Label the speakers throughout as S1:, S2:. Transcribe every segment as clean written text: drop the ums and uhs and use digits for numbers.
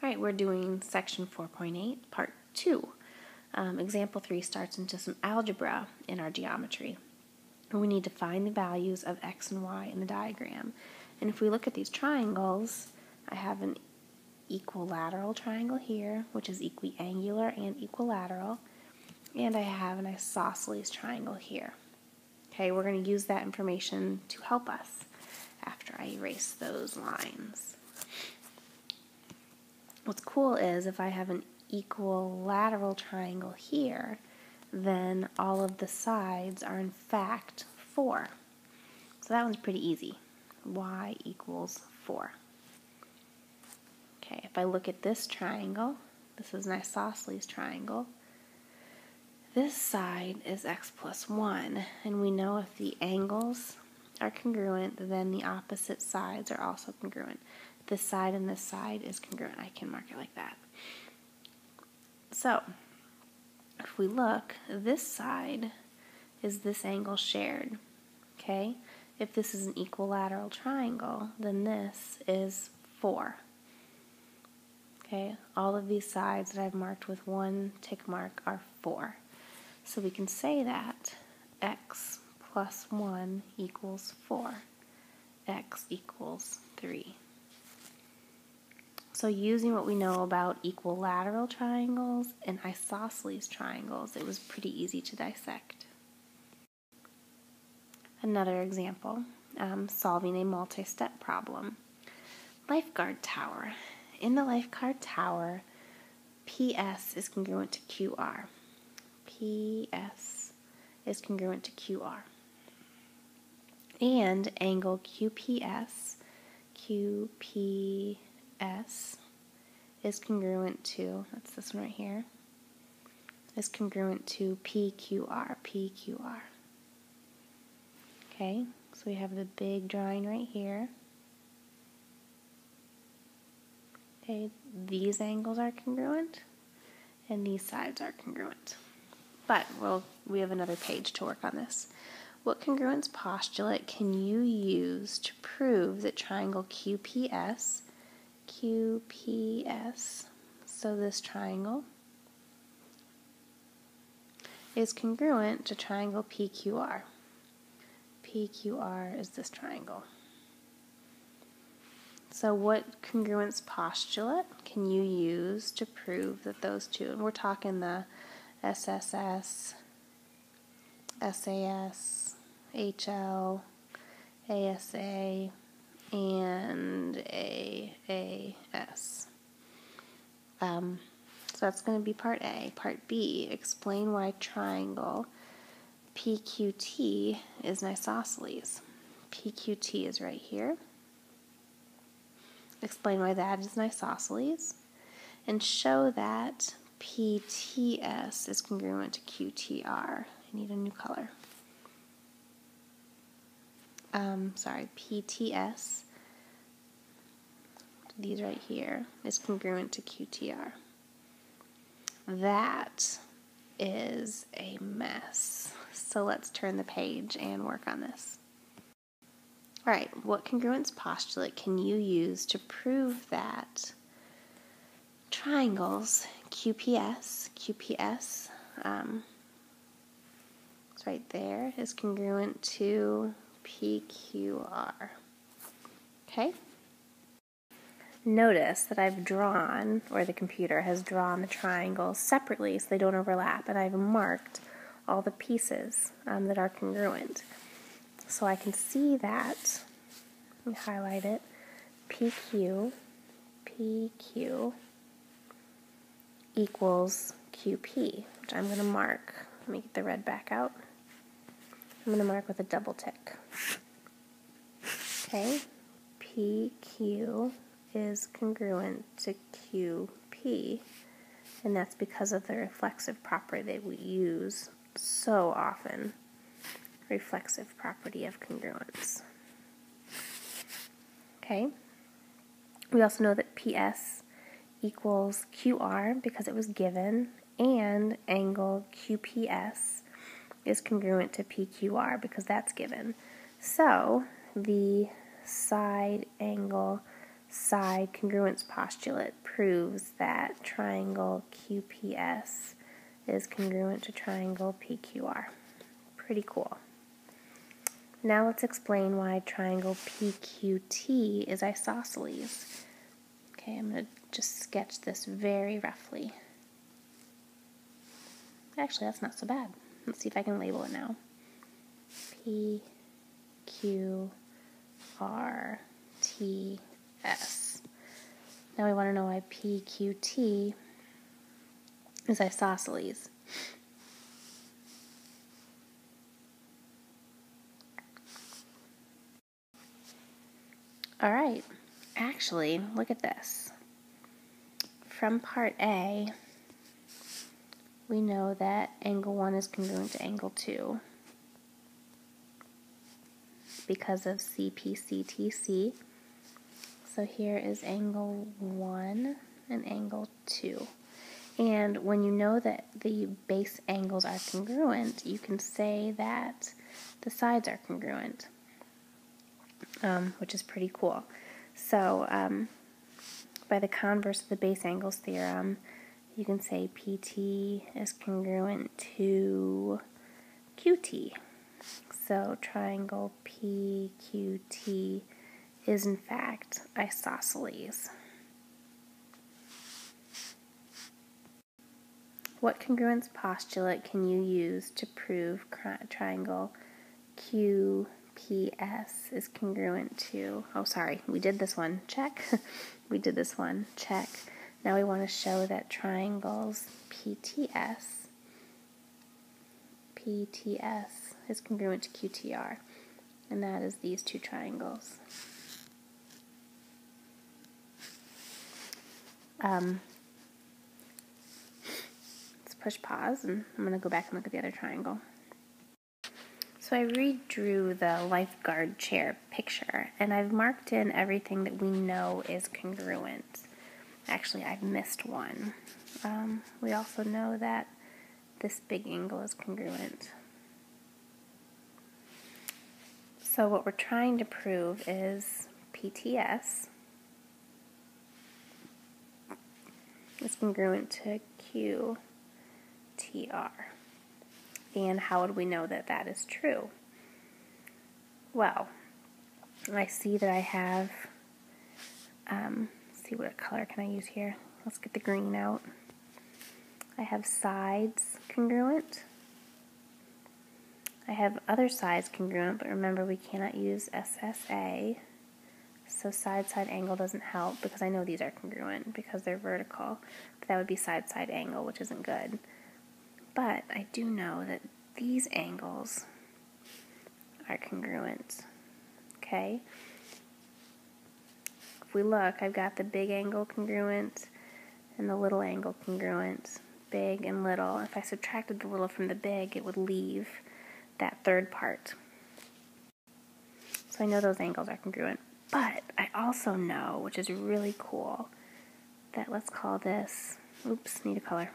S1: All right, we're doing section 4.8, part 2. Example 3 starts into some algebra in our geometry. And we need to find the values of x and y in the diagram. And if we look at these triangles, I have an equilateral triangle here, which is equiangular and equilateral. And I have an isosceles triangle here. Okay, we're going to use that information to help us after I erase those lines. What's cool is if I have an equilateral triangle here, then all of the sides are in fact 4. So that one's pretty easy. Y equals 4. Okay, if I look at this triangle, this is an isosceles triangle. This side is x plus 1, and we know if the angles are congruent, then the opposite sides are also congruent. This side and this side is congruent. I can mark it like that. So, if we look, this side is this angle shared, okay? If this is an equilateral triangle, then this is 4. Okay, all of these sides that I've marked with one tick mark are 4. So we can say that x plus 1 equals 4. X equals 3. So using what we know about equilateral triangles and isosceles triangles, it was pretty easy to dissect. Another example, solving a multi-step problem. Lifeguard tower. In the lifeguard tower, PS is congruent to QR. PS is congruent to QR. And angle QPS is congruent to, that's this one right here, is congruent to PQR. Okay, so we have the big drawing right here. Okay, these angles are congruent, and these sides are congruent. But we have another page to work on this. What congruence postulate can you use to prove that triangle QPS, so this triangle, is congruent to triangle PQR? PQR is this triangle. So what congruence postulate can you use to prove that those two, and we're talking the SSS, SAS, HL, ASA, and AAS. So that's going to be part A. Part B, explain why triangle PQT is an isosceles. PQT is right here. Explain why that is an isosceles, and show that PTS is congruent to QTR. I need a new color. PTS, these right here, is congruent to QTR. That is a mess. So let's turn the page and work on this. All right, what congruence postulate can you use to prove that triangles QPS, it's right there, is congruent to PQR? Okay? Notice that I've drawn, or the computer has drawn, the triangles separately so they don't overlap, and I've marked all the pieces that are congruent. So I can see that, let me highlight it, PQ equals QP, which I'm going to mark. Let me get the red back out. I'm going to mark with a double tick. Okay, PQ is congruent to QP, and that's because of the reflexive property that we use so often. Reflexive property of congruence. Okay, we also know that PS equals QR because it was given, and angle QPS is congruent to PQR because that's given. So the side angle side congruence postulate proves that triangle QPS is congruent to triangle PQR. Pretty cool. Now let's explain why triangle PQT is isosceles. Okay, I'm going to just sketch this very roughly. Actually, that's not so bad. Let's see if I can label it now. PQRTS. Now we want to know why PQT is isosceles. All right, actually, look at this. From part A, we know that angle 1 is congruent to angle 2 because of CPCTC. So here is angle 1 and angle 2. And when you know that the base angles are congruent, you can say that the sides are congruent, which is pretty cool. So by the converse of the base angles theorem, you can say PT is congruent to QT. So triangle PQT is in fact isosceles. What congruence postulate can you use to prove triangle QPS is congruent to, oh sorry, we did this one, check. We did this one, check. Now we want to show that triangles PTS is congruent to QTR, and that is these two triangles. Let's push pause, and I'm going to go back and look at the other triangle. So I redrew the lifeguard chair picture, and I've marked in everything that we know is congruent. Actually, I've missed one. We also know that this big angle is congruent. So what we're trying to prove is PTS is congruent to QTR. And how would we know that that is true? Well, I see that I have, let's see what color can I use here. Let's get the green out. I have sides congruent. I have other sides congruent, but remember we cannot use SSA, so side-side angle doesn't help because I know these are congruent because they're vertical, but that would be side-side angle, which isn't good. But I do know that these angles are congruent, okay? If we look, I've got the big angle congruent and the little angle congruent, big and little. If I subtracted the little from the big, it would leave that third part. So I know those angles are congruent. But I also know, which is really cool, that let's call this, oops, need a color,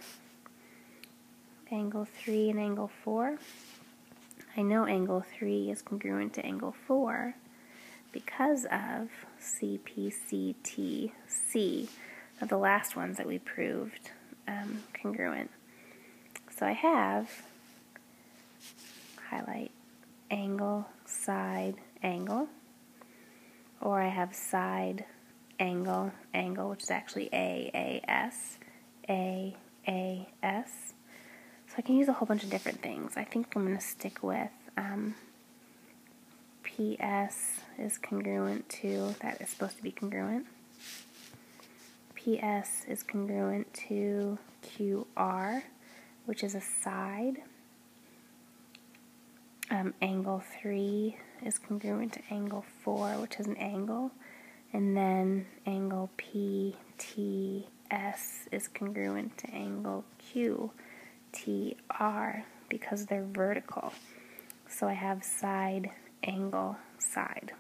S1: angle 3 and angle 4. I know angle 3 is congruent to angle 4 because of CPCTC, of the last ones that we proved congruent. So I have, highlight, angle, side, angle, or I have side, angle, angle, which is actually AAS, AAS. So I can use a whole bunch of different things. I think I'm going to stick with PS is congruent to, that is supposed to be congruent. PS is congruent to QR, which is a side. Angle 3 is congruent to angle 4, which is an angle. And then angle PTS is congruent to angle QTR because they're vertical. So I have side, angle, side,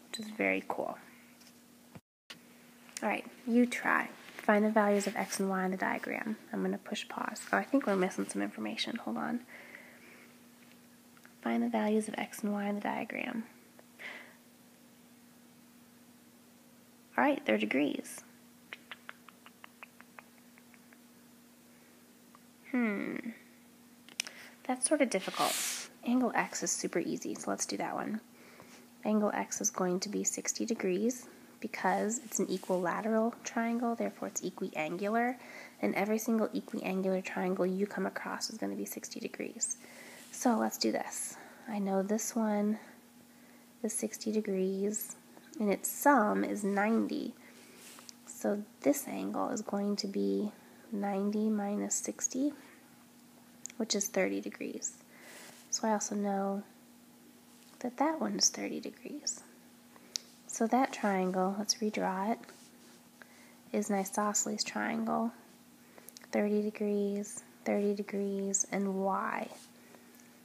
S1: which is very cool. Alright, you try. Find the values of x and y in the diagram. I'm going to push pause. Oh, I think we're missing some information. Hold on. Find the values of x and y in the diagram. All right, they're degrees. That's sort of difficult. Angle X is super easy, so let's do that one. Angle X is going to be 60 degrees because it's an equilateral triangle, therefore it's equiangular, and every single equiangular triangle you come across is going to be 60 degrees. So let's do this. I know this one is 60 degrees, and its sum is 90. So this angle is going to be 90 minus 60, which is 30 degrees. So I also know that that one is 30 degrees. So that triangle, let's redraw it, is an isosceles triangle, 30 degrees, and y.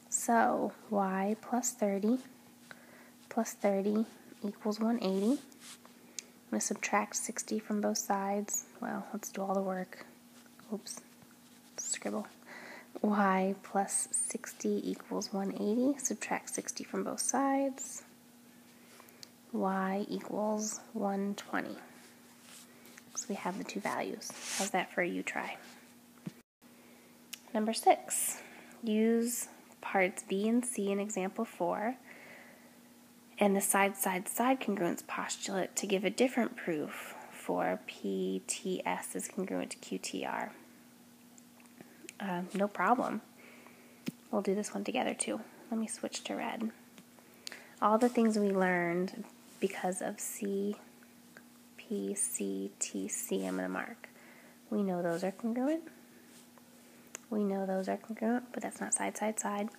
S1: So y plus 30 equals 180. I'm going to subtract 60 from both sides. Well, let's do all the work. Oops, scribble. Y plus 60 equals 180. Subtract 60 from both sides. Y equals 120. So we have the two values. How's that for a you try? Number 6. Use parts B and C in example 4 and the side-side-side congruence postulate to give a different proof for PTS is congruent to QTR. No problem. We'll do this one together too. Let me switch to red. All the things we learned because of C, P, C, T, C, I'm going to mark. We know those are congruent. We know those are congruent, but that's not side-side-side.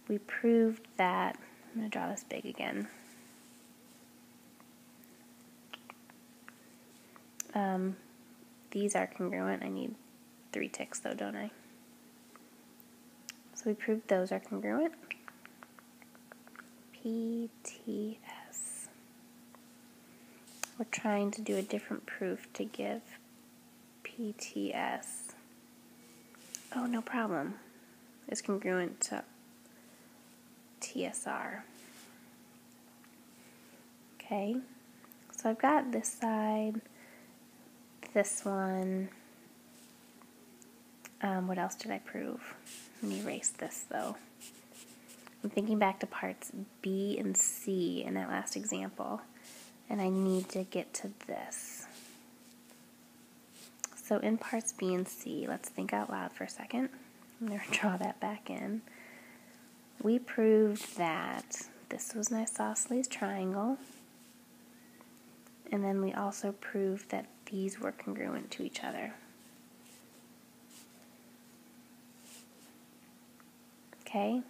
S1: We proved that, I'm going to draw this big again. These are congruent. I need 3 ticks though, don't I? So we proved those are congruent. PTS. We're trying to do a different proof to give PTS. Oh, no problem. It's congruent to TSR. Okay, so I've got this side, this one. What else did I prove? Let me erase this though. I'm thinking back to parts B and C in that last example, and I need to get to this. So in parts B and C, let's think out loud for a second. I'm going to draw that back in. We proved that this was an isosceles triangle, and then we also proved that these were congruent to each other. Okay?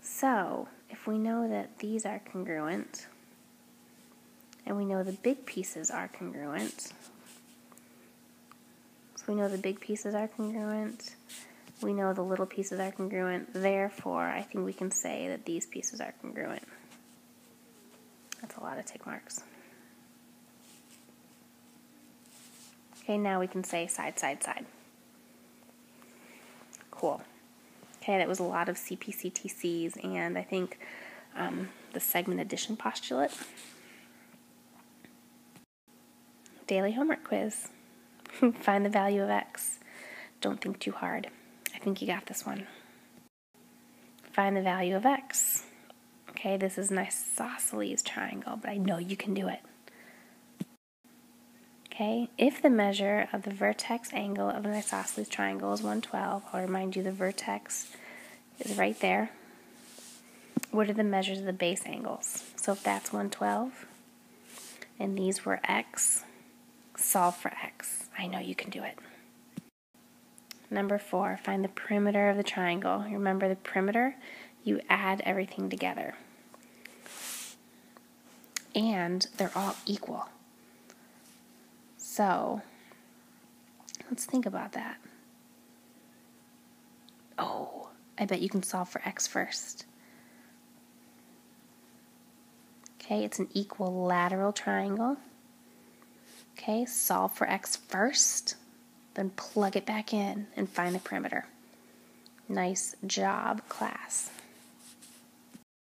S1: So, if we know that these are congruent, and we know the big pieces are congruent, so we know the big pieces are congruent, we know the little pieces are congruent, therefore I think we can say that these pieces are congruent. That's a lot of tick marks. Okay, now we can say side, side, side. Cool. Okay, that was a lot of CPCTCs and I think the segment addition postulate. Daily homework quiz. Find the value of x. Don't think too hard. I think you got this one. Find the value of x. Okay, this is an isosceles triangle, but I know you can do it. Okay, if the measure of the vertex angle of an isosceles triangle is 112, I'll remind you the vertex is right there. What are the measures of the base angles? So if that's 112, and these were x, solve for x. I know you can do it. Number 4, find the perimeter of the triangle. Remember the perimeter? You add everything together. And they're all equal. So, let's think about that. Oh, I bet you can solve for x first. Okay, it's an equilateral triangle. Okay, solve for x first, then plug it back in and find the perimeter. Nice job, class.